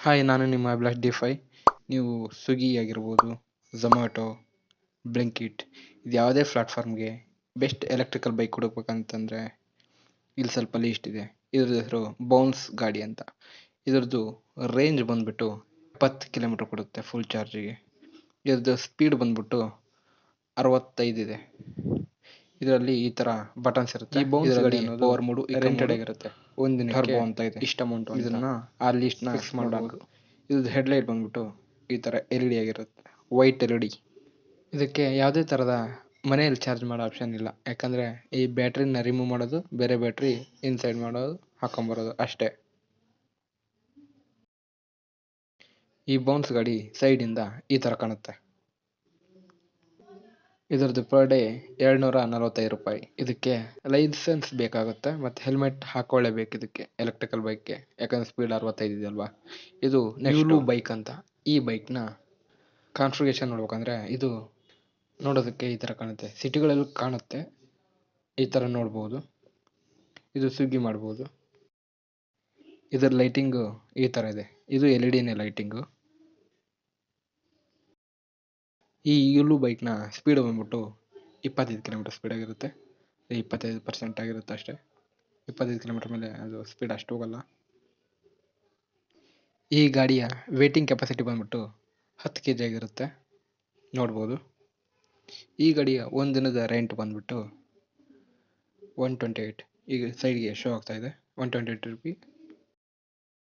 Hi, ನಾನು ನಿಮ್ಮ ಅಭಿಲಾಷ್ ಡಿ5. ನೀವು ಸ್ವಿಗ್ಗಿ ಆಗಿರ್ಬೋದು, ಝೊಮ್ಯಾಟೊ, ಬ್ಲಿಂಕಿಟ್, ಇದು ಯಾವುದೇ ಪ್ಲಾಟ್ಫಾರ್ಮ್ಗೆ ಬೆಸ್ಟ್ ಎಲೆಕ್ಟ್ರಿಕಲ್ ಬೈಕ್ ಹುಡುಕ್ಬೇಕಂತಂದರೆ ಇಲ್ಲಿ ಸ್ವಲ್ಪ ಲೀಸ್ಟ್ ಇದೆ. ಇದ್ರದ್ದು ಹೆಸರು ಬೌನ್ಸ್ ಗಾಡಿ ಅಂತ. ಇದ್ರದ್ದು ರೇಂಜ್ ಬಂದ್ಬಿಟ್ಟು 70 ಕಿಲೋಮೀಟರ್ ಕೊಡುತ್ತೆ ಫುಲ್ ಚಾರ್ಜಿಗೆ. ಇದ್ರದ್ದು ಸ್ಪೀಡ್ ಬಂದ್ಬಿಟ್ಟು 65 ಇದೆ. ಇದರಲ್ಲಿ ಈ ತರ ಬಟನ್ಸ್ ಇರುತ್ತೆ. ಈ ಬೌನ್ಸ್ ಗಾಡಿ ಪವರ್ ಮೂಡು ರೆಂಟೆಡ್ ಆಗಿರುತ್ತೆ. ಒಂದಿನ ಟರ್ಬೋ ಅಂತ ಇದೆ, ಇಷ್ಟ ಅಮೌಂಟ್. ಇದನ್ನ ಆ ಲಿಸ್ಟ್ ನ ಫಿಕ್ಸ್ ಮಾಡಬಹುದು. ಇದು ಹೆಡ್ಲೈಟ್ ಬಂದ್ಬಿಟ್ಟು ಈ ತರ LED ಆಗಿರುತ್ತೆ, ವೈಟ್ LED. ಇದಕ್ಕೆ ಯಾವುದೇ ತರದ ಮನೆಯಲ್ಲಿ ಚಾರ್ಜ್ ಮಾಡೋ ಆಪ್ಷನ್ ಇಲ್ಲ, ಯಾಕಂದ್ರೆ ಈ ಬ್ಯಾಟ್ರಿನ ರಿಮೂವ್ ಮಾಡೋದು, ಬೇರೆ ಬ್ಯಾಟ್ರಿ ಇನ್ಸೈಡ್ ಮಾಡೋದು, ಹಾಕೊಂಬರೋದು ಅಷ್ಟೇ. ಈ ಬೌನ್ಸ್ ಗಾಡಿ ಸೈಡ್ ಇಂದ ಈ ತರ ಕಾಣುತ್ತೆ. ಇದರದ್ದು ಪರ್ ಡೇ 245 ರೂಪಾಯಿ. ಇದಕ್ಕೆ ಲೈಸೆನ್ಸ್ ಬೇಕಾಗುತ್ತೆ ಮತ್ತೆ ಹೆಲ್ಮೆಟ್ ಹಾಕೊಳ್ಳೇಬೇಕು ಇದಕ್ಕೆ, ಎಲೆಕ್ಟ್ರಿಕಲ್ ಬೈಕ್ಗೆ, ಯಾಕಂದ್ರೆ ಸ್ಪೀಡ್ 65 ಇದೆಯಲ್ವಾ. ಇದು ಯುಲು ಬೈಕ್ ಅಂತ. ಈ ಬೈಕ್ನ ಕಾನ್ಫಿಗರೇಷನ್ ನೋಡ್ಬೇಕಂದ್ರೆ ಇದು ನೋಡೋದಕ್ಕೆ ಈ ತರ ಕಾಣುತ್ತೆ. ಸಿಟಿಗಳಲ್ಲಿ ಕಾಣುತ್ತೆ ಈ ತರ ನೋಡ್ಬೋದು. ಇದು ಸ್ವಿಗ್ಗಿ ಮಾಡ್ಬೋದು. ಇದರ ಲೈಟಿಂಗು ಈ ತರ ಇದೆ. ಇದು LED ಲೈಟಿಂಗು. ಈ ಯುಲು ಬೈಕ್ನ ಸ್ಪೀಡ್ ಬಂದ್ಬಿಟ್ಟು 25 ಕಿಲೋಮೀಟರ್ ಸ್ಪೀಡ್ ಆಗಿರುತ್ತೆ. 25% ಆಗಿರುತ್ತೆ ಅಷ್ಟೇ. 25 ಕಿಲೋಮೀಟರ್ ಮೇಲೆ ಅದು ಸ್ಪೀಡ್ ಅಷ್ಟು ಹೋಗಲ್ಲ. ಈ ಗಾಡಿಯ ವೇಟಿಂಗ್ ಕೆಪಾಸಿಟಿ ಬಂದ್ಬಿಟ್ಟು 10 kg ಆಗಿರುತ್ತೆ, ನೋಡ್ಬೋದು. ಈ ಗಾಡಿಯ ಒಂದಿನದ ರೆಂಟ್ ಬಂದ್ಬಿಟ್ಟು 128, ಈಗ ಸೈಡ್ಗೆ ಶೋ ಆಗ್ತಾ ಇದೆ, 128 ರೂಪಿ